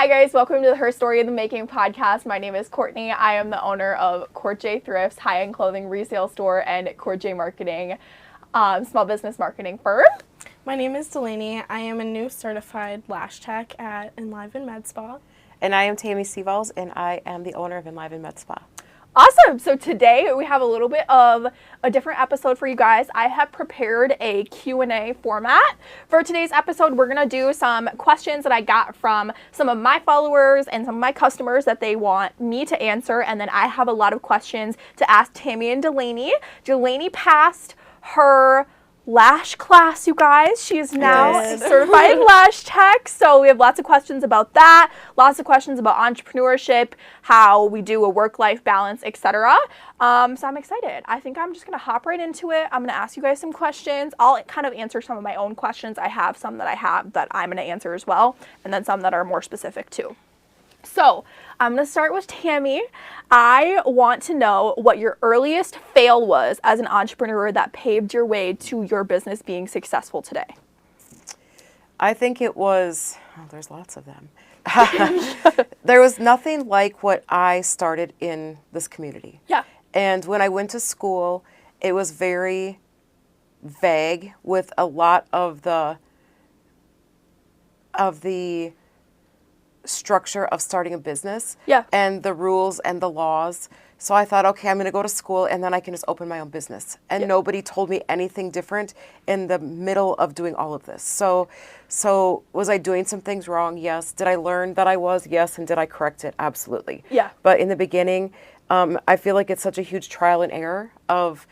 Hi guys, welcome to the Her Story in the Making podcast. My name is Courtney. I am the owner of Court J Thrifts, high-end clothing resale store, and Court J Marketing, small business marketing firm. My name is Delaney. I am a new certified lash tech at Enliven Medspa. And I am Tammy Sevals, and I am the owner of Enliven Medspa. Awesome. So today we have a little bit of a different episode for you guys. I have prepared a Q&A format. For today's episode, we're going to do some questions that I got from some of my followers and some of my customers that they want me to answer. And then I have a lot of questions to ask Tammy and Delaney. Delaney passed her lash class, you guys. She is now a certified lash tech. So we have lots of questions about that, lots of questions about entrepreneurship, how we do a work-life balance, etc. So I'm excited. I think I'm just going to hop right into it. I'm going to ask you guys some questions. I'll kind of answer some of my own questions. I have some that I'm going to answer as well, and then some that are more specific too. So I'm going to start with Tammy. I want to know what your earliest fail was as an entrepreneur that paved your way to your business being successful today. I think it was, there's lots of them. There was nothing like what I started in this community. Yeah. And when I went to school, it was very vague with a lot of the structure of starting a business, and the rules and the laws. So I thought, okay, I'm going to go to school and then I can just open my own business. And nobody told me anything different in the middle of doing all of this. So was I doing some things wrong? Yes. Did I learn that I was? Yes. And did I correct it? Absolutely. Yeah. But in the beginning, I feel like it's such a huge trial and error of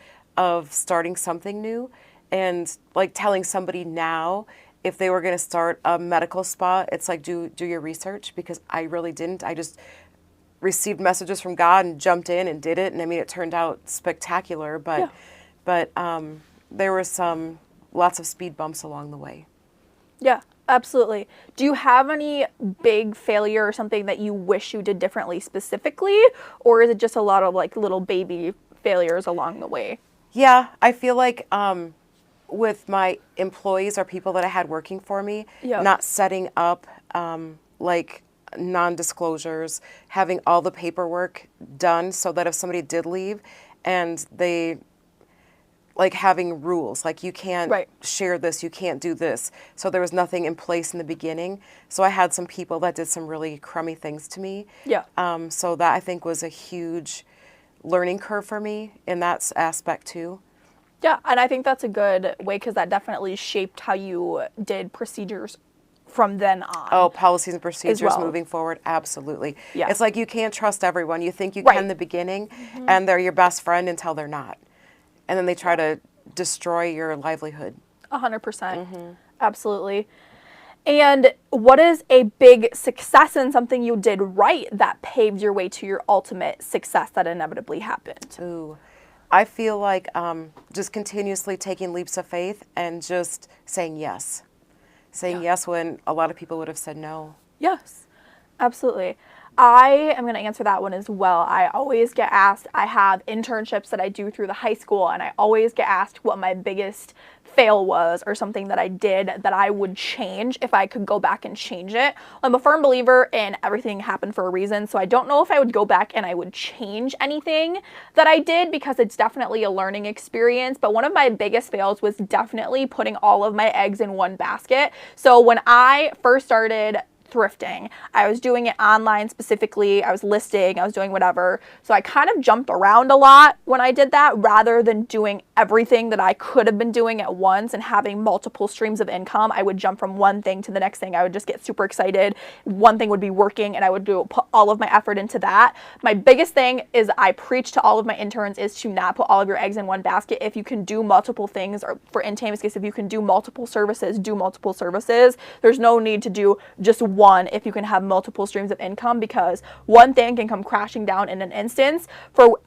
starting something new, and like telling somebody now, if they were going to start a medical spa, it's like, do your research, because I really didn't. I just received messages from God and jumped in and did it. And I mean, it turned out spectacular, but there were lots of speed bumps along the way. Yeah, absolutely. Do you have any big failure or something that you wish you did differently specifically, or is it just a lot of like little baby failures along the way? Yeah, I feel like, with my employees or people that I had working for me, not setting up like non-disclosures, having all the paperwork done so that if somebody did leave, and they like having rules, like you can't share this, you can't do this. So there was nothing in place in the beginning. So I had some people that did some really crummy things to me. Yeah. So that I think was a huge learning curve for me in that aspect too. Yeah, and I think that's a good way, because that definitely shaped how you did procedures from then on. Oh, policies and procedures moving forward, absolutely. Yeah. It's like you can't trust everyone. You think you can in the beginning, and they're your best friend until they're not. And then they try to destroy your livelihood. 100%. Absolutely. And what is a big success in something you did right that paved your way to your ultimate success that inevitably happened? Ooh. I feel like just continuously taking leaps of faith and just saying yes. Saying yes when a lot of people would have said no. Yes, absolutely. I am going to answer that one as well. I always get asked, I have internships that I do through the high school, and I always get asked what my biggest fail was, or something that I did that I would change if I could go back and change it. I'm a firm believer in everything happened for a reason, so I don't know if I would go back and I would change anything that I did, because it's definitely a learning experience. But one of my biggest fails was definitely putting all of my eggs in one basket. So when I first started thrifting, I was doing it online specifically. I was listing, I was doing whatever. So I kind of jumped around a lot when I did that, rather than doing everything that I could have been doing at once and having multiple streams of income. I would jump from one thing to the next thing. I would just get super excited. One thing would be working and I would put all of my effort into that. My biggest thing is I preach to all of my interns is to not put all of your eggs in one basket. If you can do multiple things, or for in Tammy's case, if you can do multiple services, do multiple services. There's no need to do just one if you can have multiple streams of income, because one thing can come crashing down in an instance. For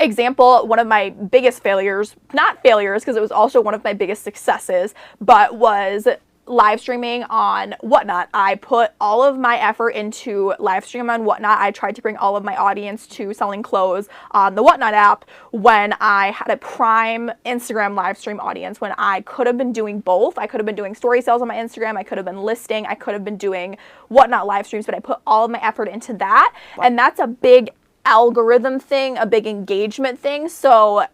example, one of my biggest failures, not failures because it was also one of my biggest successes, but was live streaming on Whatnot. I put all of my effort into live stream on Whatnot. I tried to bring all of my audience to selling clothes on the Whatnot app when I had a prime Instagram live stream audience, when I could have been doing both. I could have been doing story sales on my Instagram. I could have been listing. I could have been doing Whatnot live streams, but I put all of my effort into that. Wow. And that's a big algorithm thing, a big engagement thing. So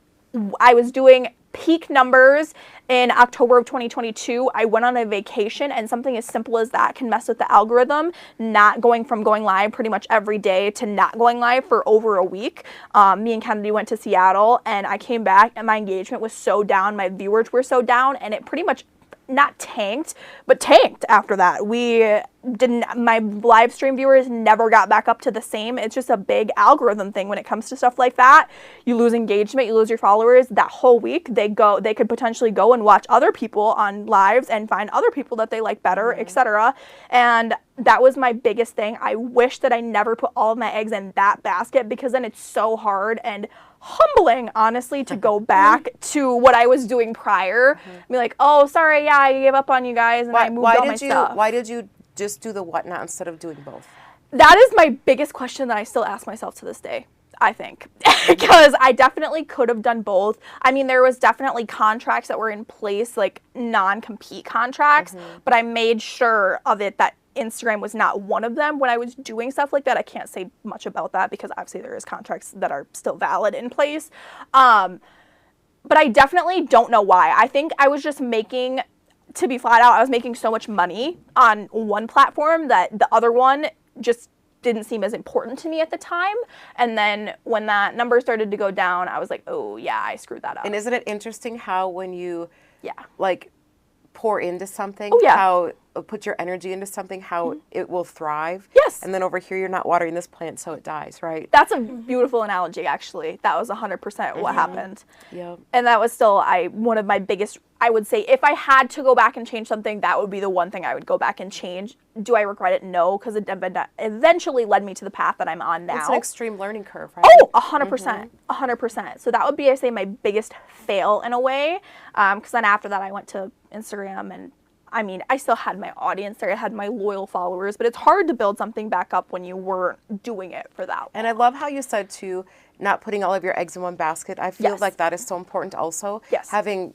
I was doing peak numbers in October of 2022. I went on a vacation, and something as simple as that can mess with the algorithm, not going from going live pretty much every day to not going live for over a week. Me and Kennedy went to Seattle, and I came back, and my engagement was so down, my viewers were so down, and it pretty much not tanked, but tanked after that. My live stream viewers never got back up to the same. It's just a big algorithm thing when it comes to stuff like that. You lose engagement, you lose your followers. That whole week, they could potentially go and watch other people on lives and find other people that they like better, etc. And that was my biggest thing. I wish that I never put all of my eggs in that basket, because then it's so hard and humbling, honestly, to go back to what I was doing prior. Be like, oh, sorry, yeah, I gave up on you guys, and I moved all my stuff. Why did you just do the Whatnot instead of doing both? That is my biggest question that I still ask myself to this day, I think. Because I definitely could have done both. I mean, there was definitely contracts that were in place, like non-compete contracts, but I made sure of it that Instagram was not one of them when I was doing stuff like that. I can't say much about that because obviously there is contracts that are still valid in place. But I definitely don't know why. I think I was just making, to be flat out, I was making so much money on one platform that the other one just didn't seem as important to me at the time. And then when that number started to go down, I was like, oh yeah, I screwed that up. And isn't it interesting how when you pour into something, how put your energy into something, how it will thrive. Yes. And then over here, you're not watering this plant, so it dies, right? That's a beautiful analogy, actually. That was 100% what happened. Yep. And that was still one of my biggest, I would say, if I had to go back and change something, that would be the one thing I would go back and change. Do I regret it? No, because it eventually led me to the path that I'm on now. It's an extreme learning curve, right? Oh, 100%. 100%. So that would be, I say, my biggest fail in a way. Because then after that, I went to Instagram, and I mean, I still had my audience there. I had my loyal followers, but it's hard to build something back up when you weren't doing it for that long. And I love how you said, too, not putting all of your eggs in one basket. I feel like that is so important also. Yes. Having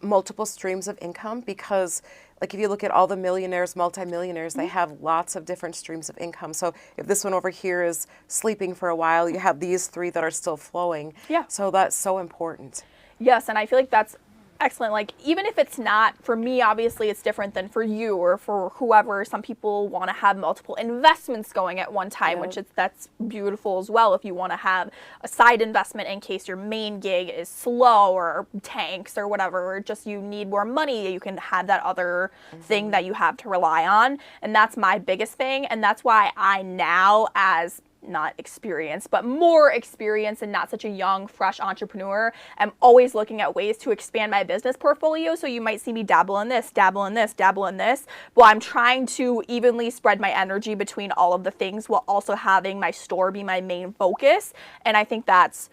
multiple streams of income, because like if you look at all the millionaires, multimillionaires, they have lots of different streams of income. So if this one over here is sleeping for a while, you have these three that are still flowing. Yeah. So that's so important. Yes, and I feel like that's excellent. Like, even if it's not, for me, obviously it's different than for you or for whoever. Some people want to have multiple investments going at one time, which that's beautiful as well. If you want to have a side investment in case your main gig is slow or tanks or whatever, or just you need more money, you can have that other thing that you have to rely on. And that's my biggest thing. And that's why I now, as not experienced, but more experienced and not such a young, fresh entrepreneur, I'm always looking at ways to expand my business portfolio. So you might see me dabble in this, dabble in this, dabble in this. Well, I'm trying to evenly spread my energy between all of the things while also having my store be my main focus. And I think that's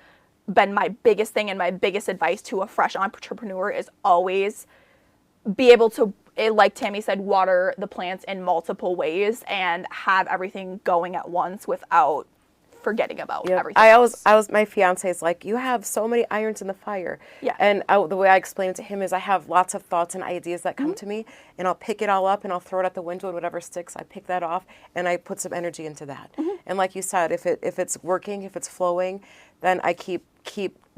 been my biggest thing, and my biggest advice to a fresh entrepreneur is always be able to, like Tammy said, water the plants in multiple ways and have everything going at once without forgetting about everything else. My fiance is like, you have so many irons in the fire. Yeah. And the way I explain it to him is I have lots of thoughts and ideas that come to me, and I'll pick it all up and I'll throw it out the window, and whatever sticks, I pick that off and I put some energy into that. And like you said, if it's working, if it's flowing, then I keep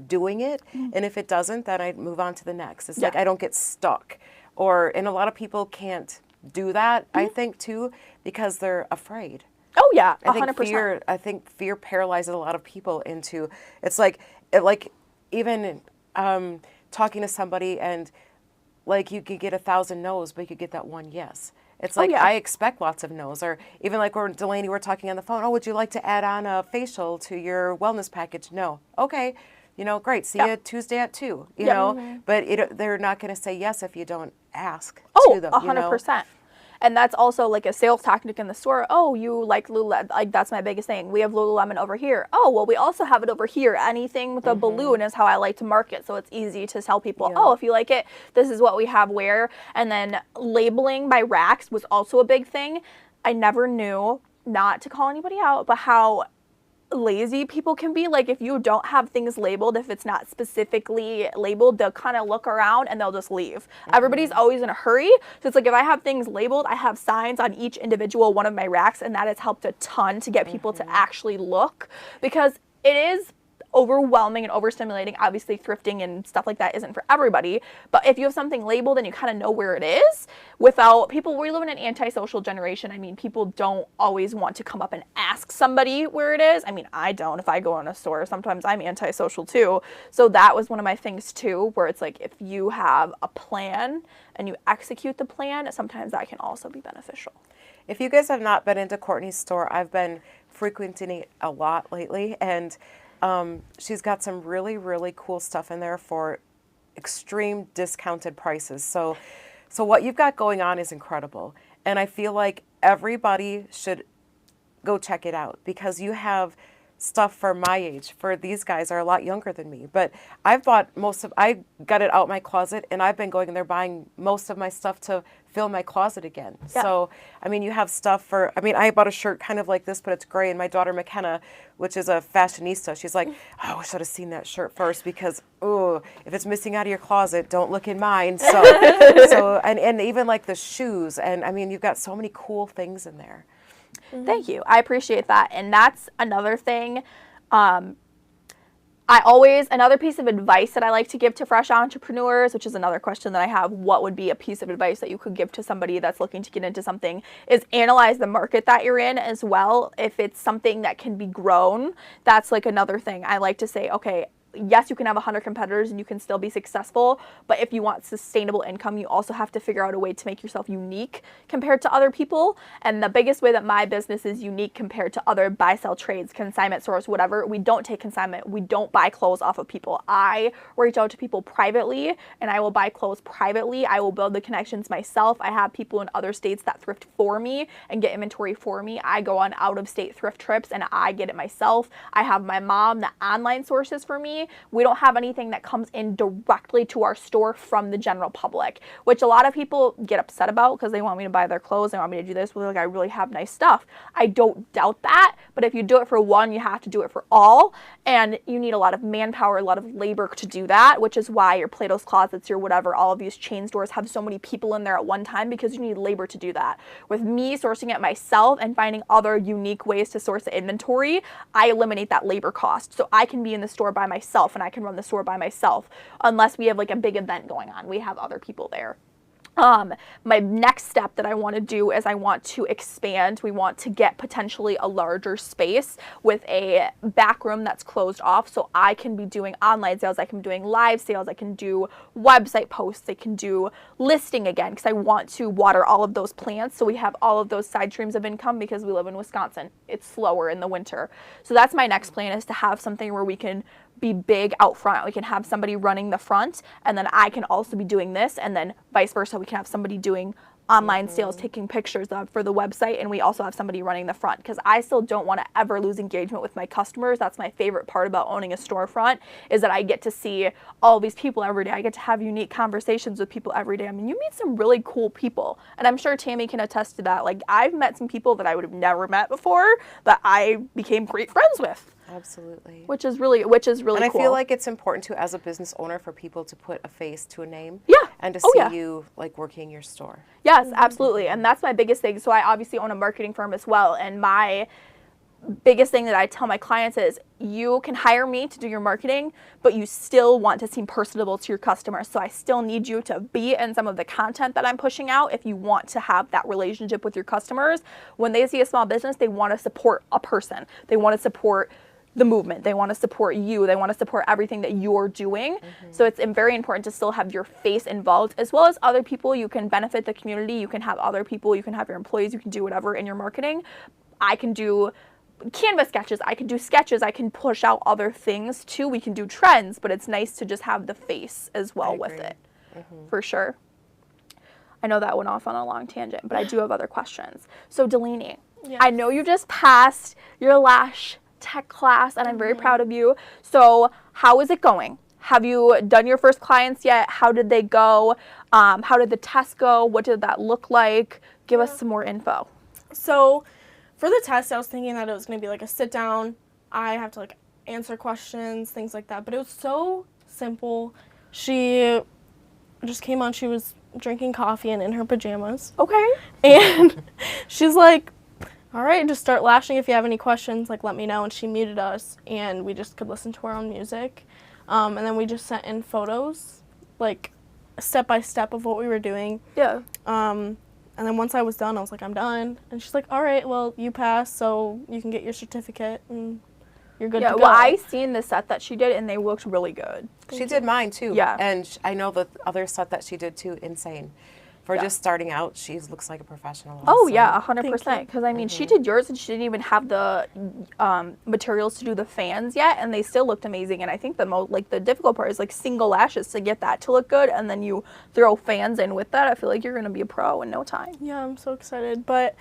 doing it. And if it doesn't, then I move on to the next. It's like I don't get stuck. And a lot of people can't do that, I think, too, because they're afraid. Oh, yeah, 100%. I think fear paralyzes a lot of people into, it's like even talking to somebody, and like you could get 1,000 no's, but you could get that one yes. It's like, I expect lots of no's. Or even like Delaney, we're talking on the phone, oh, would you like to add on a facial to your wellness package? No. Okay. Great. See you Tuesday at 2, you know, but they're not going to say yes if you don't ask to them. 100%. And that's also like a sales tactic in the store. Oh, you like Lululemon. Like, that's my biggest thing. We have Lululemon over here. Oh, well, we also have it over here. Anything with a balloon is how I like to market. So it's easy to tell people, oh, if you like it, this is what we have where. And then labeling by racks was also a big thing. I never knew, not to call anybody out, but how lazy people can be. Like, if you don't have things labeled, if it's not specifically labeled, they'll kind of look around and they'll just leave. Everybody's always in a hurry. So it's like, if I have things labeled, I have signs on each individual one of my racks, and that has helped a ton to get people to actually look, because it is overwhelming and overstimulating. Obviously, thrifting and stuff like that isn't for everybody, but if you have something labeled and you kind of know where it is, without people, we live in an antisocial generation. I mean, people don't always want to come up and ask somebody where it is. I mean, I don't. If I go in a store, sometimes I'm antisocial too. So that was one of my things too, where it's like, if you have a plan and you execute the plan, sometimes that can also be beneficial. If you guys have not been into Courtney's store, I've been frequenting it a lot lately, and she's got some really, really cool stuff in there for extreme discounted prices. So what you've got going on is incredible. And I feel like everybody should go check it out, because you have stuff for my age. For these guys are a lot younger than me, but I got it out my closet, and I've been going in there buying most of my stuff to fill my closet again. Yeah. So, I mean, you have stuff for, I mean, I bought a shirt kind of like this, but it's gray, and my daughter McKenna, which is a fashionista, she's like, oh, I should have seen that shirt first, because, oh, if it's missing out of your closet, don't look in mine. So, and even like the shoes, and I mean, you've got so many cool things in there. Thank you. I appreciate that. And that's another thing. Another piece of advice that I like to give to fresh entrepreneurs, which is another question that I have, what would be a piece of advice that you could give to somebody that's looking to get into something, is analyze the market that you're in as well. If it's something that can be grown, that's like another thing. I like to say, okay, yes, you can have 100 competitors and you can still be successful, but if you want sustainable income, you also have to figure out a way to make yourself unique compared to other people. And the biggest way that my business is unique compared to other buy-sell trades, consignment stores, whatever, we don't take consignment. We don't buy clothes off of people. I reach out to people privately, and I will buy clothes privately. I will build the connections myself. I have people in other states that thrift for me and get inventory for me. I go on out-of-state thrift trips and I get it myself. I have my mom that online sources for me. We don't have anything that comes in directly to our store from the general public, which a lot of people get upset about because they want me to buy their clothes. They want me to do this. Well, like, I really have nice stuff. I don't doubt that, but if you do it for one, you have to do it for all, and you need a lot of manpower, a lot of labor to do that, which is why your Plato's Closets, your whatever, all of these chain stores have so many people in there at one time, because you need labor to do that. With me sourcing it myself and finding other unique ways to source the inventory, I eliminate that labor cost. So I can be in the store by myself, and I can run the store by myself, unless we have like a big event going on. We have other people there. My next step that I want to do is I want to expand. We want to get potentially a larger space with a back room that's closed off, so I can be doing online sales, I can be doing live sales, I can do website posts, I can do listing again, because I want to water all of those plants, so we have all of those side streams of income, because we live in Wisconsin. It's slower in the winter. So that's my next plan, is to have something where we can be big out front. We can have somebody running the front, and then I can also be doing this, and then vice versa. We can have somebody doing online sales, taking pictures for the website, and we also have somebody running the front, because I still don't want to ever lose engagement with my customers. That's my favorite part about owning a storefront, is that I get to see all these people every day. I get to have unique conversations with people every day. I mean, you meet some really cool people, and I'm sure Tammy can attest to that. Like, I've met some people that I would have never met before that I became great friends with. Absolutely. Which is really and cool. I feel like it's important to, as a business owner, for people to put a face to a name. Yeah. And to see you like working your store. Yes, absolutely. And that's my biggest thing. So I obviously own a marketing firm as well, and my biggest thing that I tell my clients is, you can hire me to do your marketing, but you still want to seem personable to your customers. So I still need you to be in some of the content that I'm pushing out if you want to have that relationship with your customers. When they see a small business, they want to support a person. They want to support the movement. They want to support you. They want to support everything that you're doing. So it's very important to still have your face involved, as well as other people. You can benefit the community. You can have other people. You can have your employees. You can do whatever in your marketing. I can do canvas sketches. I can do sketches. I can push out other things too. We can do trends, but it's nice to just have the face as well with it, for sure. I know that went off on a long tangent, but I do have other questions. So Delaney, Yes. I know you just passed your lash tech class, and I'm very proud of you. So how is it going? Have you done your first clients yet? How did they go? How did the test go? What did that look like? Give us some more info. So for the test, I was thinking that it was going to be like a sit down. I have to like answer questions, things like that. But it was so simple. She just came on. She was drinking coffee and in her pajamas. Okay. And she's like, all right, just start lashing. If you have any questions, like let me know. And she muted us and we just could listen to our own music. And then we just sent in photos, like step by step of what we were doing. Yeah. And then once I was done, I was like, I'm done. And she's like, all right, well, you passed, so you can get your certificate and you're good to go. Well, I seen the set that she did, and they looked really good. She did mine too. Yeah. And I know the other set that she did too, insane. For just starting out, she looks like a professional. Oh, so. yeah, 100%. Because, I mean, she did yours, and she didn't even have the materials to do the fans yet, and they still looked amazing. And I think the difficult part is, like, single lashes to get that to look good, and then you throw fans in with that. I feel like you're going to be a pro in no time. Yeah, I'm so excited. But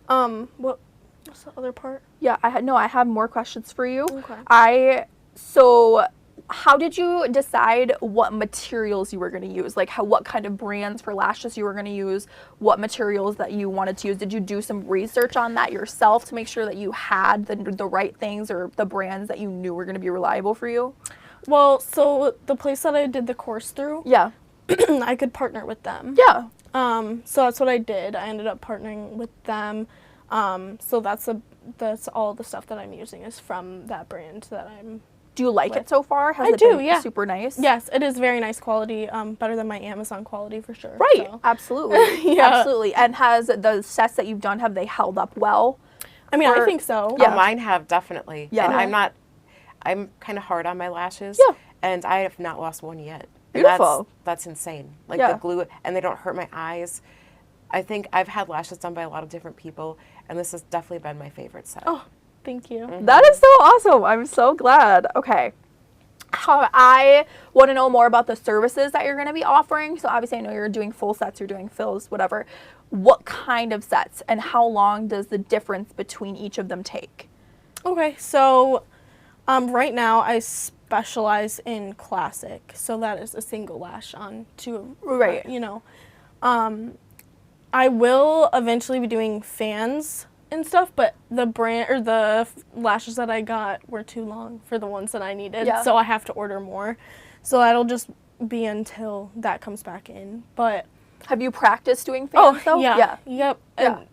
what's the other part? Yeah, I have more questions for you. Okay. So how did you decide what materials you were going to use? Like what kind of brands for lashes you were going to use, what materials that you wanted to use? Did you do some research on that yourself to make sure that you had the right things or the brands that you knew were going to be reliable for you? Well, so the place that I did the course through, Yeah. I could partner with them. Yeah. So that's what I did. I ended up partnering with them. So that's all the stuff that I'm using is from that brand that I'm. Do you like it so far? Has I it do, been yeah. super nice? Yes, it is very nice quality, better than my Amazon quality for sure. Right, So. absolutely. Yeah. Absolutely. And has the sets that you've done, have they held up well? I mean, I think so. Yeah. Mine have, definitely. Yeah. And I'm kind of hard on my lashes. Yeah. And I have not lost one yet. And Beautiful. That's insane. Like Yeah. the glue, and they don't hurt my eyes. I think I've had lashes done by a lot of different people, and this has definitely been my favorite set. Oh, thank you. That is so awesome. I'm so glad. Okay. I want to know more about the services that you're going to be offering. So obviously I know you're doing full sets, you're doing fills, whatever. What kind of sets and how long does the difference between each of them take? Okay, so right now I specialize in classic. So that is a single lash on two, Right. I will eventually be doing fans and stuff, but the brand or the lashes that I got were too long for the ones that I needed, Yeah. so I have to order more. So that'll just be until that comes back in. But Have you practiced doing fans though? yeah, yep. Yeah. And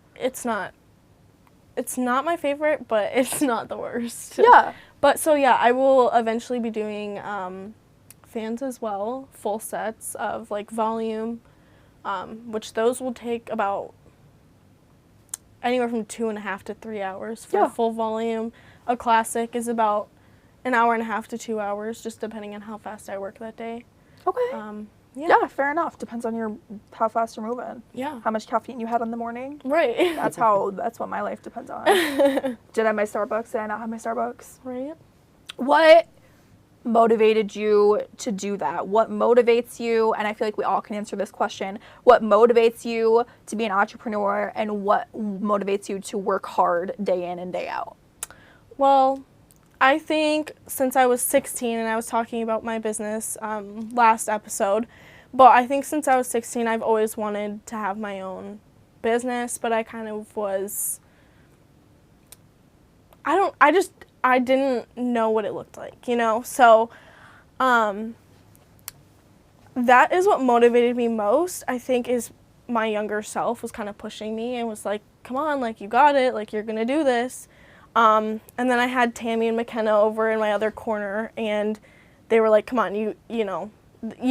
it's not my favorite, but it's not the worst. Yeah. But so yeah, I will eventually be doing fans as well, full sets of like volume, which those will take about anywhere from 2.5 to 3 hours for Yeah. full volume. A classic is about 1.5 to 2 hours, just depending on how fast I work that day. Okay. Yeah. Yeah, fair enough. Depends on how fast you're moving. Yeah. How much caffeine you had in the morning. Right. That's what my life depends on. Did I have my Starbucks? Did I not have my Starbucks? Right. What motivated you to do that? What motivates you? And I feel like we all can answer this question. What motivates you to be an entrepreneur and what motivates you to work hard day in and day out? Well, I think since I was 16, and I was talking about my business last episode, but I think since I was 16, I've always wanted to have my own business, but I kind of was, I didn't know what it looked like, So that is what motivated me most, I think, is my younger self was kind of pushing me and was like, come on, like, you got it, like, you're going to do this. And then I had Tammy and McKenna over in my other corner, and they were like, come on, you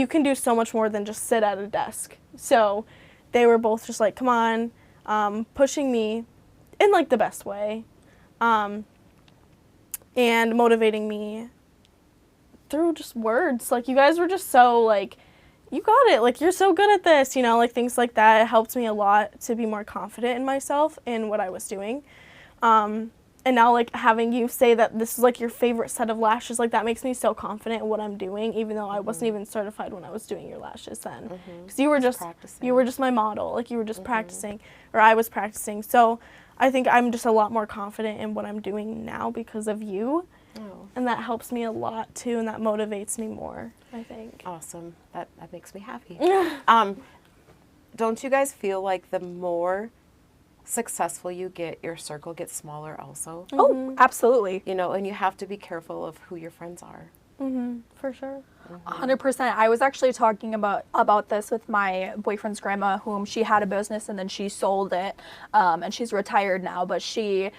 can do so much more than just sit at a desk. So they were both just like, come on, pushing me in, like, the best way, and motivating me through just words. Like, you guys were just so, like, you got it, like, you're so good at this, like, things like that. It helped me a lot to be more confident in myself and what I was doing. And now, like, having you say that this is, like, your favorite set of lashes, like, that makes me so confident in what I'm doing, even though I wasn't even certified when I was doing your lashes then. Because you were just my model. Like, you were just practicing, or I was practicing. So I think I'm just a lot more confident in what I'm doing now because of you. Oh. And that helps me a lot, too, and that motivates me more, I think. Awesome. That makes me happy. Don't you guys feel like the more successful you get, your circle gets smaller also? Oh, absolutely. You know, and you have to be careful of who your friends are. For sure. 100%. I was actually talking about this with my boyfriend's grandma, whom she had a business and then she sold it, and she's retired now, but she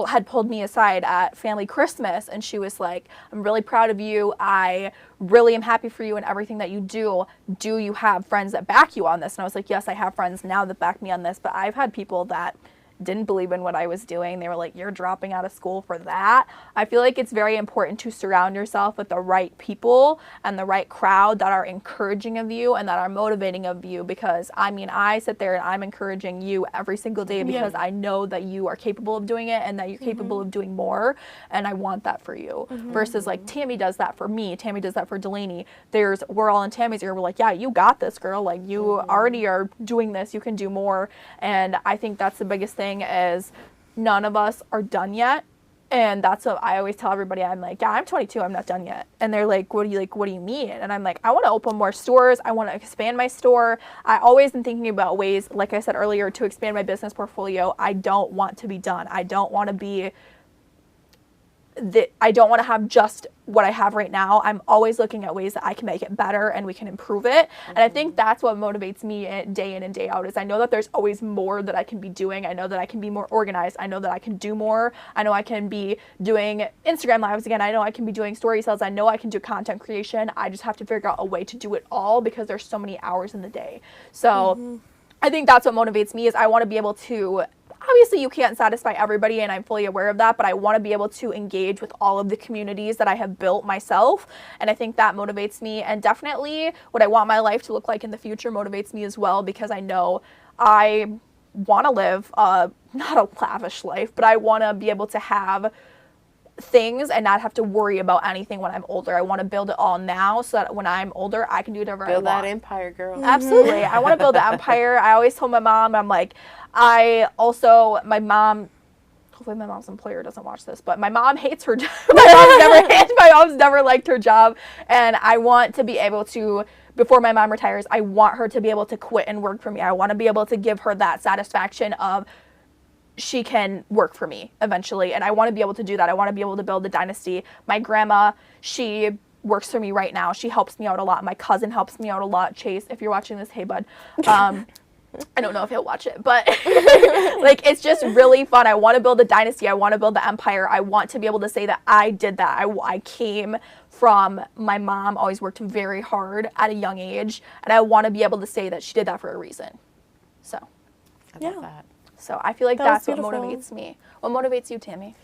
had pulled me aside at family Christmas, and she was like, I'm really proud of you. I really am happy for you and everything that you do. Do you have friends that back you on this? And I was like, yes, I have friends now that back me on this, but I've had people that didn't believe in what I was doing. They were like, you're dropping out of school for that. I feel like it's very important to surround yourself with the right people and the right crowd that are encouraging of you and that are motivating of you, because I mean, I sit there and I'm encouraging you every single day because I know that you are capable of doing it and that you're capable of doing more, and I want that for you. Versus like Tammy does that for me, Tammy does that for Delaney. We're all in Tammy's ear. We're like, yeah, you got this, girl. Like, you already are doing this, you can do more. And I think that's the biggest thing, is none of us are done yet. And that's what I always tell everybody. I'm like, yeah, I'm 22, I'm not done yet. And they're like, what do you mean? And I'm like, I want to open more stores, I want to expand my store. I always am thinking about ways, like I said earlier, to expand my business portfolio. I don't want to be done. I don't want to have just what I have right now. I'm always looking at ways that I can make it better and we can improve it. And I think that's what motivates me day in and day out, is I know that there's always more that I can be doing. I know that I can be more organized. I know that I can do more. I know I can be doing Instagram lives again. I know I can be doing story sales. I know I can do content creation. I just have to figure out a way to do it all because there's so many hours in the day. So I think that's what motivates me, is I want to be able to, obviously you can't satisfy everybody, and I'm fully aware of that, but I want to be able to engage with all of the communities that I have built myself, and I think that motivates me. And definitely what I want my life to look like in the future motivates me as well, because I know I want to live not a lavish life, but I want to be able to have things and not have to worry about anything when I'm older. I want to build it all now so that when I'm older, I can do whatever I want. Build that empire, girl. Absolutely. I want to build the empire. I always told my mom, I'm like, hopefully my mom's employer doesn't watch this, but my mom hates her job. My mom's never liked her job, and I want to be able to, before my mom retires, I want her to be able to quit and work for me. I want to be able to give her that satisfaction of she can work for me eventually, and I want to be able to do that. I want to be able to build a dynasty. My grandma, she works for me right now. She helps me out a lot. My cousin helps me out a lot. Chase, if you're watching this, hey bud. I don't know if he'll watch it, but like, it's just really fun. I want to build a dynasty. I want to build the empire. I want to be able to say that I did that. I came from, my mom always worked very hard at a young age, and I want to be able to say that she did that for a reason. So I love that. So I feel like that's what motivates me. What motivates you, Tammy?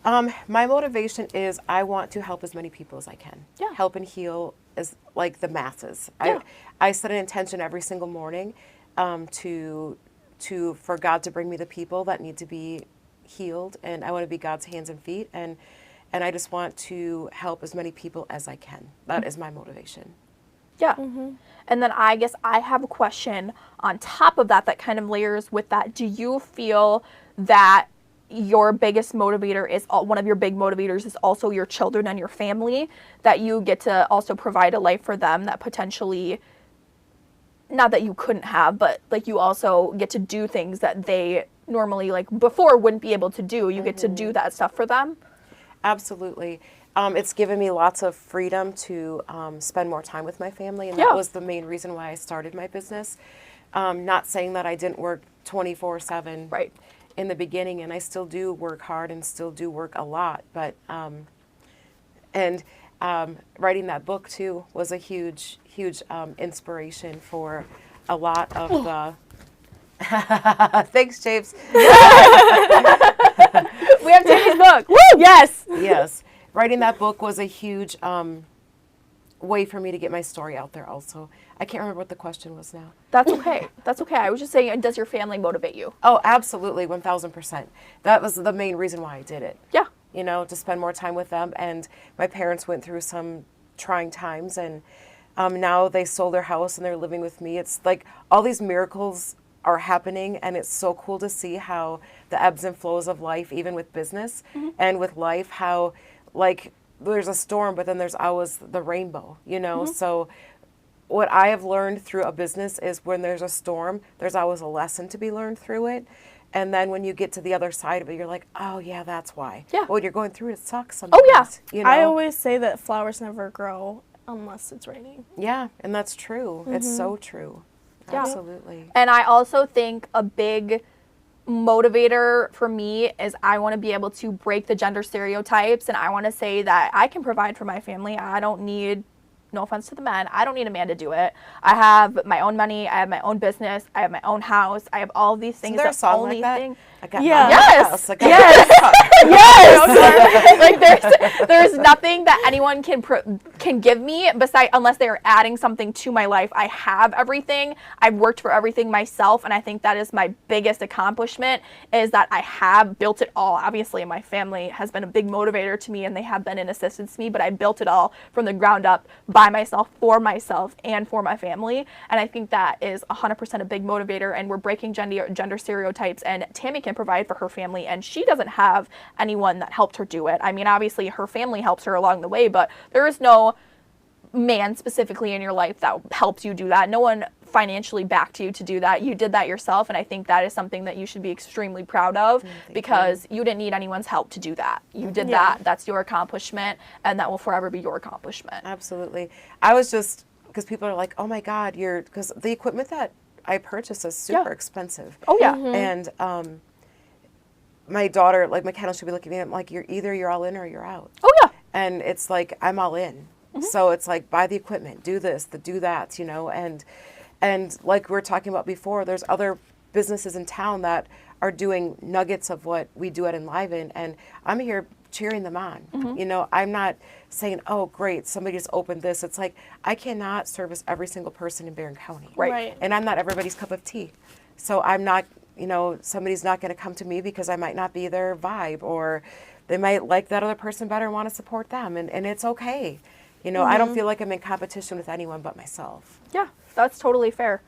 My motivation is I want to help as many people as I can. Yeah. Help and heal as like the masses. Yeah. I set an intention every single morning for God to bring me the people that need to be healed, and I want to be God's hands and feet, and I just want to help as many people as I can. That is my motivation. Yeah. And then I guess I have a question on top of that kind of layers with that. Do you feel that your biggest motivator is, one of your big motivators is also your children and your family, that you get to also provide a life for them that potentially, not that you couldn't have, but like you also get to do things that they normally, like before, wouldn't be able to do. You get to do that stuff for them? Absolutely. It's given me lots of freedom to spend more time with my family, and that was the main reason why I started my business. Not saying that I didn't work 24/7 right in the beginning, and I still do work hard and still do work a lot, but writing that book too was a huge inspiration for a lot of the thanks, James. We have Tammy's book. Woo! Yes. Yes. Writing that book was a huge way for me to get my story out there also. I can't remember what the question was now. That's okay. That's okay. I was just saying, does your family motivate you? Oh, absolutely, 1,000%. That was the main reason why I did it. Yeah. You know, to spend more time with them. And my parents went through some trying times, and now they sold their house and they're living with me. It's like all these miracles are happening, and it's so cool to see how the ebbs and flows of life, even with business and with life, how like there's a storm, but then there's always the rainbow, you know? So what I have learned through a business is when there's a storm, there's always a lesson to be learned through it. And then when you get to the other side of it, you're like, oh yeah, that's why. Yeah. When you're going through it, it sucks sometimes. Oh, yeah. You know? I always say that flowers never grow unless it's raining. Yeah, and that's true. It's so true. Yeah. Absolutely. And I also think a big motivator for me is I want to be able to break the gender stereotypes, and I want to say that I can provide for my family. I don't need, no offense to the men, I don't need a man to do it. I have my own money, I have my own business, I have my own house, I have all of these things. Is there a song like that? I got my own house. I got Like there's nothing that anyone can give me besides, unless they are adding something to my life. I have everything. I've worked for everything myself, and I think that is my biggest accomplishment, is that I have built it all. Obviously, my family has been a big motivator to me, and they have been an assistance to me, but I built it all from the ground up by myself, for myself, and for my family. And I think that is 100% a big motivator, and we're breaking gender stereotypes, and Tammy can provide for her family, and she doesn't have anyone that helped her do it. I mean, obviously her family helps her along the way, but there is no man specifically in your life that helps you do that. No one financially backed you to do that. You did that yourself, and I think that is something that you should be extremely proud of, because you didn't need anyone's help to do that. You did that. That's your accomplishment, and that will forever be your accomplishment. Absolutely. I was just, because people are like, oh my God, because the equipment that I purchased is super expensive. Oh yeah. And my daughter, like McKenna, she'll be looking at me, I'm like, you're all in or you're out. Oh yeah. And it's like, I'm all in. So it's like, buy the equipment, do this, do that, you know, and like we were talking about before, there's other businesses in town that are doing nuggets of what we do at Enliven, and I'm here cheering them on. You know, I'm not saying, oh great, somebody just opened this. It's like, I cannot service every single person in Barron County. Right. And I'm not everybody's cup of tea. So I'm not, you know, somebody's not going to come to me because I might not be their vibe, or they might like that other person better and want to support them, and it's okay. You know, I don't feel like I'm in competition with anyone but myself. Yeah, that's totally fair.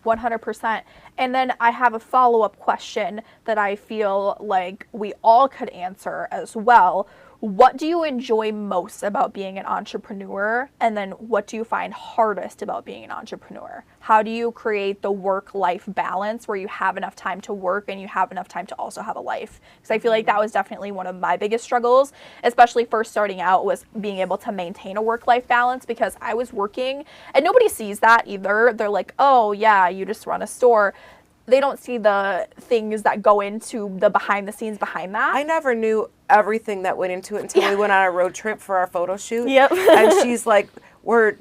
100%. And then I have a follow-up question that I feel like we all could answer as well. What do you enjoy most about being an entrepreneur? And then what do you find hardest about being an entrepreneur? How do you create the work-life balance where you have enough time to work and you have enough time to also have a life? Because I feel like that was definitely one of my biggest struggles, especially first starting out, was being able to maintain a work-life balance, because I was working and nobody sees that either. They're like, oh yeah, you just run a store. They don't see the things that go into the behind the scenes behind that. I never knew everything that went into it until we went on a road trip for our photo shoot. Yep. And she's like, we're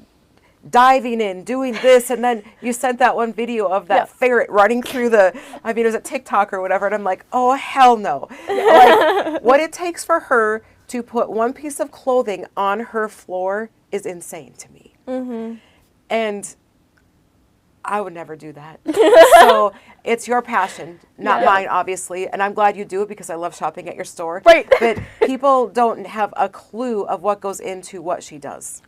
diving in, doing this, and then you sent that one video of that ferret running through it was a TikTok or whatever, and I'm like, oh hell no. Like, what it takes for her to put one piece of clothing on her floor is insane to me. And I would never do that. So it's your passion, not mine, obviously. And I'm glad you do it, because I love shopping at your store. Right. But people don't have a clue of what goes into what she does.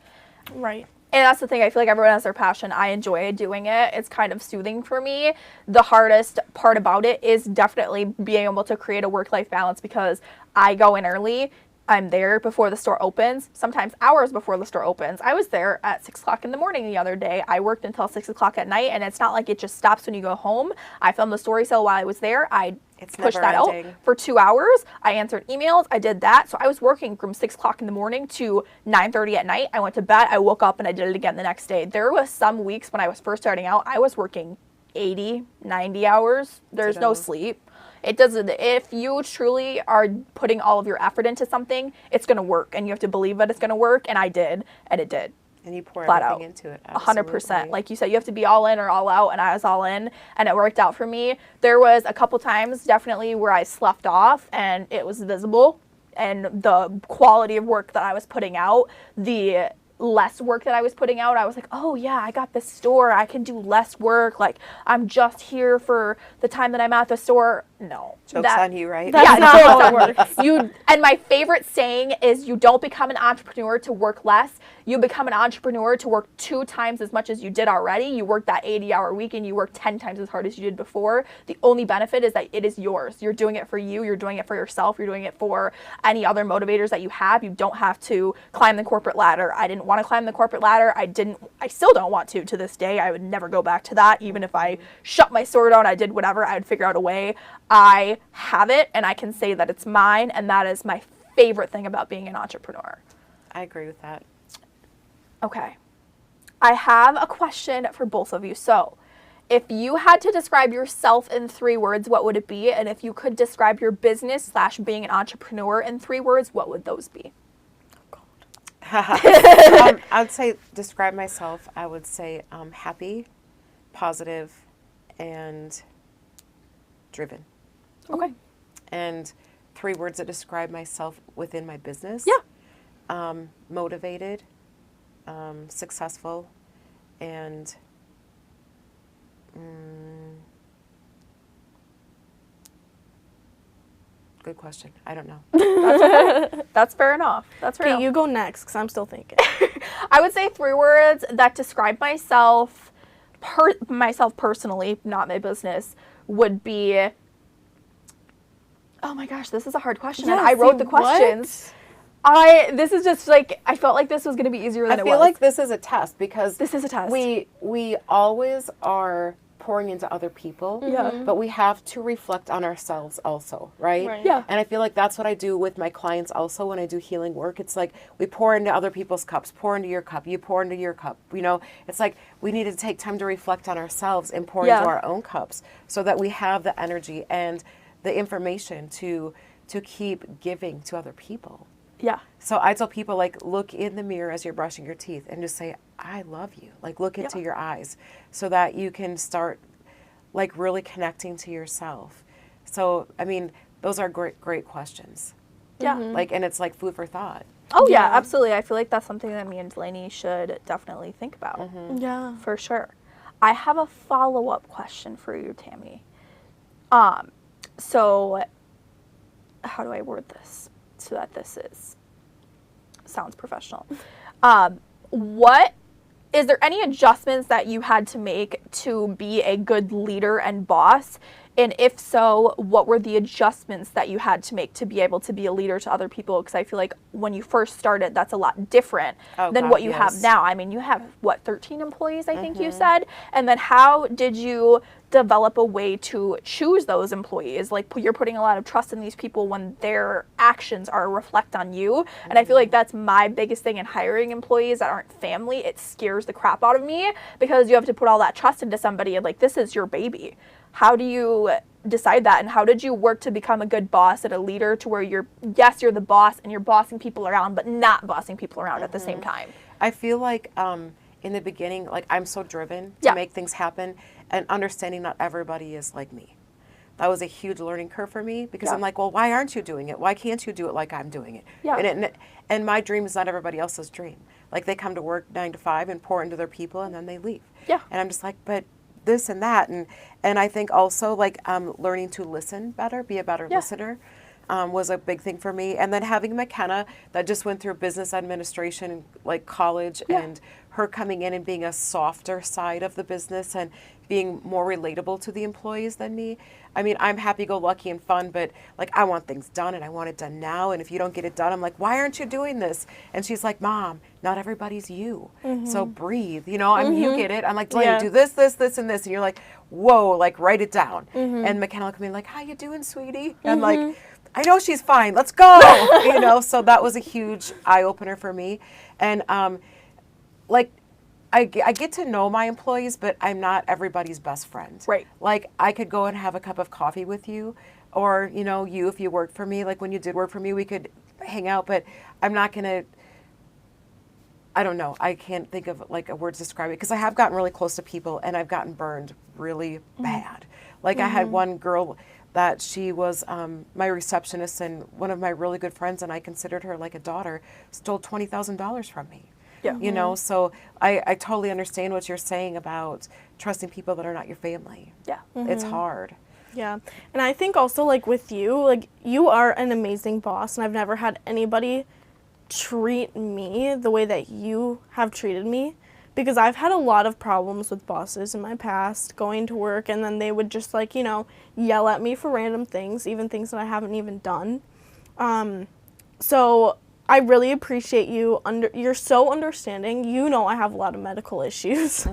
Right. And that's the thing. I feel like everyone has their passion. I enjoy doing it. It's kind of soothing for me. The hardest part about it is definitely being able to create a work-life balance, because I go in early. I'm there before the store opens, sometimes hours before the store opens. I was there at 6 o'clock in the morning the other day. I worked until 6 o'clock at night, and it's not like it just stops when you go home. I filmed the story sale while I was there. I pushed that out for 2 hours. I answered emails. I did that. So I was working from 6 o'clock in the morning to 9:30 at night. I went to bed. I woke up and I did it again the next day. There was some weeks when I was first starting out, I was working 80, 90 hours. There's no sleep. It doesn't, if you truly are putting all of your effort into something, it's going to work, and you have to believe that it's going to work, and I did, and it did. And you pour flat everything out. into it. 100%. Like you said, you have to be all in or all out, and I was all in, and it worked out for me. There was a couple times definitely where I slept off, and it was visible, and the quality of work that I was putting out, the less work that I was putting out, I was like, oh yeah, I got this store, I can do less work, like I'm just here for the time that I'm at the store. No. Joke's on you, right? That's not how it works. And my favorite saying is, you don't become an entrepreneur to work less. You become an entrepreneur to work 2 times as much as you did already. You work that 80-hour week and you work 10 times as hard as you did before. The only benefit is that it is yours. You're doing it for you. You're doing it for yourself. You're doing it for any other motivators that you have. You don't have to climb the corporate ladder. I didn't want to climb the corporate ladder. I still don't want to this day. I would never go back to that. Even if I shut my store down, I did whatever, I would figure out a way. I have it and I can say that it's mine, and that is my favorite thing about being an entrepreneur. I agree with that. Okay. I have a question for both of you. So, if you had to describe yourself in 3 words, what would it be? And if you could describe your business / being an entrepreneur in 3 words, what would those be? I would say, describe myself, I would say happy, positive, and driven. Okay. And 3 words that describe myself within my business. Yeah. Motivated, successful, and good question. I don't know. That's fair enough. That's fair enough. Okay, you go next because I'm still thinking. I would say 3 words that describe myself, myself personally, not my business, would be. Oh my gosh, this is a hard question. Yeah, and I wrote the questions. This is just like, I felt like this was going to be easier than it was. I feel like this is a test because this is a test. We always are pouring into other people, but we have to reflect on ourselves also, right? Yeah. And I feel like that's what I do with my clients also when I do healing work. It's like we pour into other people's cups, pour into your cup, you pour into your cup. You know, it's like we need to take time to reflect on ourselves and pour into our own cups so that we have the energy and the information to keep giving to other people. Yeah. So I tell people, like, look in the mirror as you're brushing your teeth and just say, I love you. Like, look into your eyes so that you can start, like, really connecting to yourself. So, I mean, those are great questions. Yeah. Like, and it's like food for thought. Oh, yeah, absolutely. I feel like that's something that me and Delaney should definitely think about. Yeah. For sure. I have a follow-up question for you, Tammy. So, how do I word this so that sounds professional? What is there any adjustments that you had to make to be a good leader and boss? And if so, what were the adjustments that you had to make to be able to be a leader to other people? Because I feel like when you first started, that's a lot different than what you have now. I mean, you have, 13 employees, I think you said? And then how did you develop a way to choose those employees? Like, you're putting a lot of trust in these people when their actions are reflect on you. And I feel like that's my biggest thing in hiring employees that aren't family. It scares the crap out of me because you have to put all that trust into somebody and, like, this is your baby. How do you decide that, and how did you work to become a good boss and a leader to where you're the boss and you're bossing people around but not bossing people around at the same time? I feel like in the beginning, like, I'm so driven to make things happen and understanding not everybody is like me. That was a huge learning curve for me because I'm like, well, why aren't you doing it? Why can't you do it like I'm doing it? Yeah. And my dream is not everybody else's dream. Like, they come to work 9 to 5 and pour into their people and then they leave. Yeah. And I'm just like, but this and that. And I think also, like, learning to listen better, be a better listener, was a big thing for me. And then having McKenna that just went through business administration, like college, and her coming in and being a softer side of the business and being more relatable to the employees than me. I mean, I'm happy-go-lucky and fun, but, like, I want things done and I want it done now. And if you don't get it done, I'm like, why aren't you doing this? And she's like, Mom, not everybody's you. So breathe, you know, you get it. I'm like, Delaney, do this, this, this, and this. And you're like, whoa, like, write it down. And McKenna will come in like, how you doing, sweetie? And I'm like, I know she's fine. Let's go. You know, so that was a huge eye-opener for me. And, like, I get to know my employees, but I'm not everybody's best friend. Right. Like, I could go and have a cup of coffee with you, or, you know, you, if you worked for me, like when you did work for me, we could hang out, but I'm not going to, I don't know. I can't think of, like, a word to describe it, because I have gotten really close to people and I've gotten burned really bad. Like, I had one girl that she was my receptionist and one of my really good friends, and I considered her like a daughter, stole $20,000 from me. Yeah. You know, so I totally understand what you're saying about trusting people that are not your family. Yeah. It's hard. Yeah. And I think also, like, with you, like, you are an amazing boss, and I've never had anybody treat me the way that you have treated me, because I've had a lot of problems with bosses in my past, going to work, and then they would just, like, you know, yell at me for random things, even things that I haven't even done. So I really appreciate you. You're so understanding. You know I have a lot of medical issues,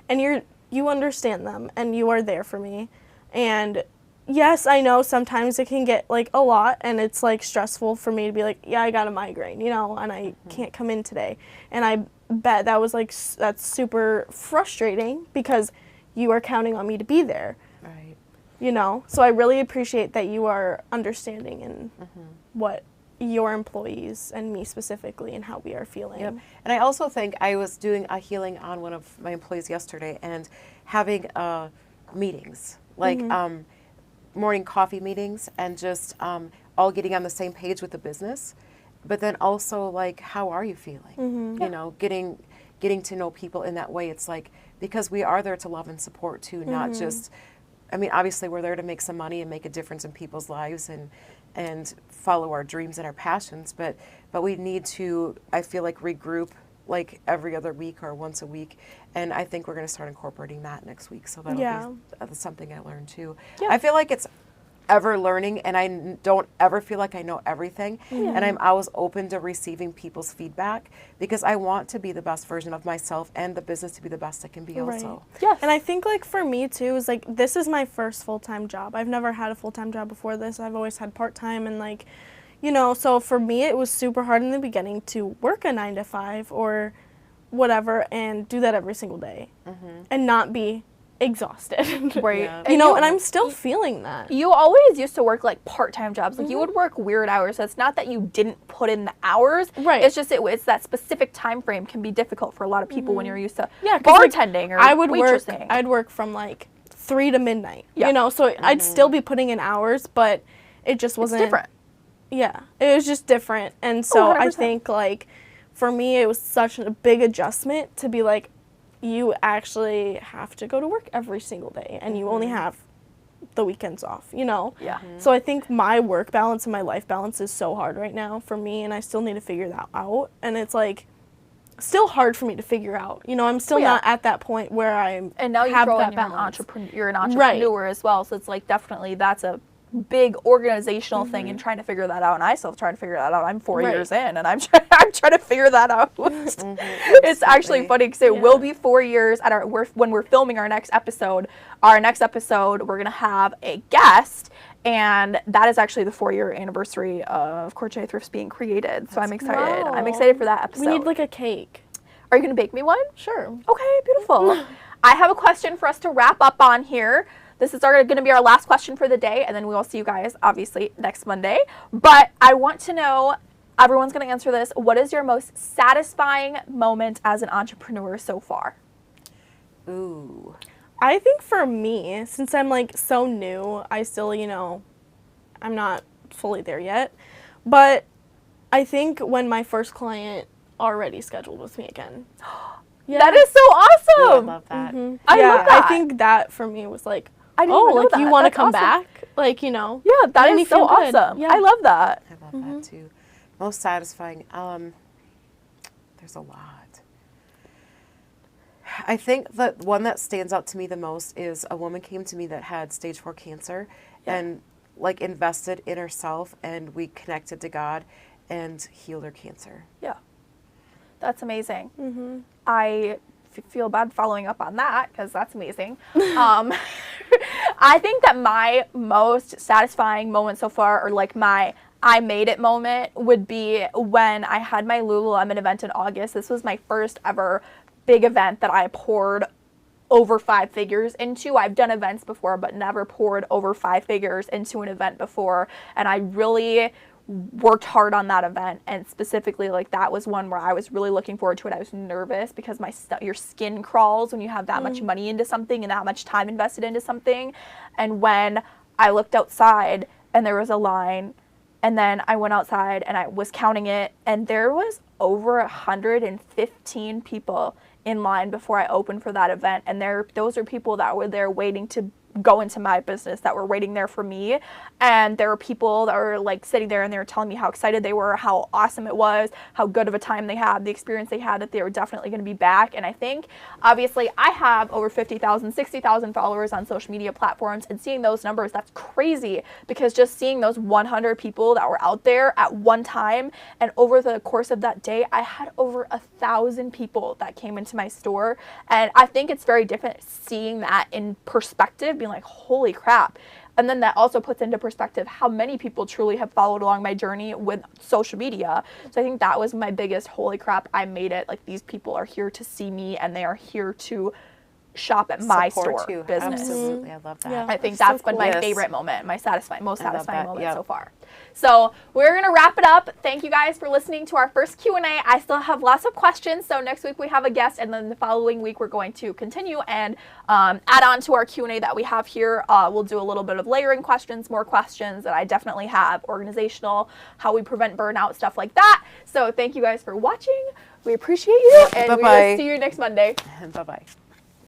and you understand them, and you are there for me. And yes, I know sometimes it can get, like, a lot, and it's, like, stressful for me to be like, yeah, I got a migraine, you know, and I can't come in today. And I bet that was, like, that's super frustrating because you are counting on me to be there. Right. You know? So I really appreciate that you are understanding in what your employees and me specifically and how we are feeling. Yep. And I also think I was doing a healing on one of my employees yesterday and having meetings, like morning coffee meetings, and just all getting on the same page with the business, but then also, like, how are you feeling? You know, getting to know people in that way. It's like, because we are there to love and support too, not just, I mean, obviously we're there to make some money and make a difference in people's lives and follow our dreams and our passions, but we need to, I feel like, regroup like every other week or once a week, and I think we're going to start incorporating that next week, so that'll be something I learned too. I feel like it's ever learning, and I don't ever feel like I know everything, and I'm always open to receiving people's feedback, because I want to be the best version of myself and the business to be the best it can be also. Yeah, and I think, like, for me too, is like, this is my first full-time job. I've never had a full-time job before this. I've always had part-time, and, like, you know, so for me it was super hard in the beginning to work a 9 to 5 or whatever and do that every single day and not be exhausted. Right. Yeah. You know, and I'm still feeling that. You always used to work, like, part-time jobs. Like, you would work weird hours. So it's not that you didn't put in the hours. Right. It's just it's that specific time frame can be difficult for a lot of people when you're used to 'cause, bartending or I would waitressing. I'd work from, like, 3 to midnight. You know, so I'd still be putting in hours, but it just wasn't different. Yeah, it was just different. And so I 100%. think, like, for me, it was such a big adjustment to be like, you actually have to go to work every single day, and you only have the weekends off, you know? Yeah. So I think my work balance and my life balance is so hard right now for me, and I still need to figure that out. And it's, like, still hard for me to figure out. You know, I'm still not at that point where I'm And now you have throw in that you're balance. you're an entrepreneur as well. So it's, like, definitely that's a big organizational thing, and trying to figure that out. And I still trying to figure that out. I'm 4 years in, and I'm trying to figure that out. It's actually funny because it will be 4 years at when we're filming our next episode. Our next episode, we're gonna have a guest, and that is actually the 4-year anniversary of Crochet Thrifts being created. So I'm excited. Wow. I'm excited for that episode. We need, like, a cake. Are you gonna bake me one? Sure. Okay, beautiful. I have a question for us to wrap up on here. This is going to be our last question for the day, and then we will see you guys, obviously, next Monday. But I want to know, everyone's going to answer this, what is your most satisfying moment as an entrepreneur so far? Ooh. I think for me, since I'm, like, so new, I still, you know, I'm not fully there yet. But I think when my first client already scheduled with me again. Yeah. That is so awesome. Ooh, I love that. I love that. I think that for me was like, I didn't even know like, that. you want to That's come awesome. back? Like, you know. Yeah, that made me is so feel good. awesome. Yeah. I love that. I love that too. Most satisfying. There's a lot. I think the one that stands out to me the most is a woman came to me that had stage 4 cancer and, like, invested in herself, and we connected to God and healed her cancer. Yeah. That's amazing. I feel bad following up on that because that's amazing. I think that my most satisfying moment so far, or like my I made it moment, would be when I had my Lululemon event in August. This was my first ever big event that I poured over 5 figures into. I've done events before, but never poured over 5 figures into an event before. And I really worked hard on that event, and specifically, like, that was one where I was really looking forward to it. I was nervous because your skin crawls when you have that much money into something and that much time invested into something. And when I looked outside and there was a line And then I went outside and I was counting it, and there was over 115 people in line before I opened for that event. And those are people that were there waiting to go into my business, that were waiting there for me. And there were people that were like sitting there and they were telling me how excited they were, how awesome it was, how good of a time they had, the experience they had, that they were definitely going to be back. And I think obviously I have over 50,000, 60,000 followers on social media platforms, and seeing those numbers, that's crazy, because just seeing those 100 people that were out there at one time, and over the course of that day, I had over 1,000 people that came into my store. And I think it's very different seeing that in perspective, being like, holy crap. And then that also puts into perspective how many people truly have followed along my journey with social media. So I think that was my biggest, holy crap, I made it. Like, these people are here to see me, and they are here to shop at my store business. Absolutely, I love that. Yeah. I think That's that's so been cool. my Yes. favorite moment, my most satisfying moment Yep. so far. So we're going to wrap it up. Thank you guys for listening to our first Q&A. I still have lots of questions. So next week we have a guest, and then the following week we're going to continue and add on to our Q&A that we have here. We'll do a little bit of layering questions, more questions that I definitely have, organizational, how we prevent burnout, stuff like that. So thank you guys for watching. We appreciate you, and Bye-bye. we will see you next Monday. Bye-bye.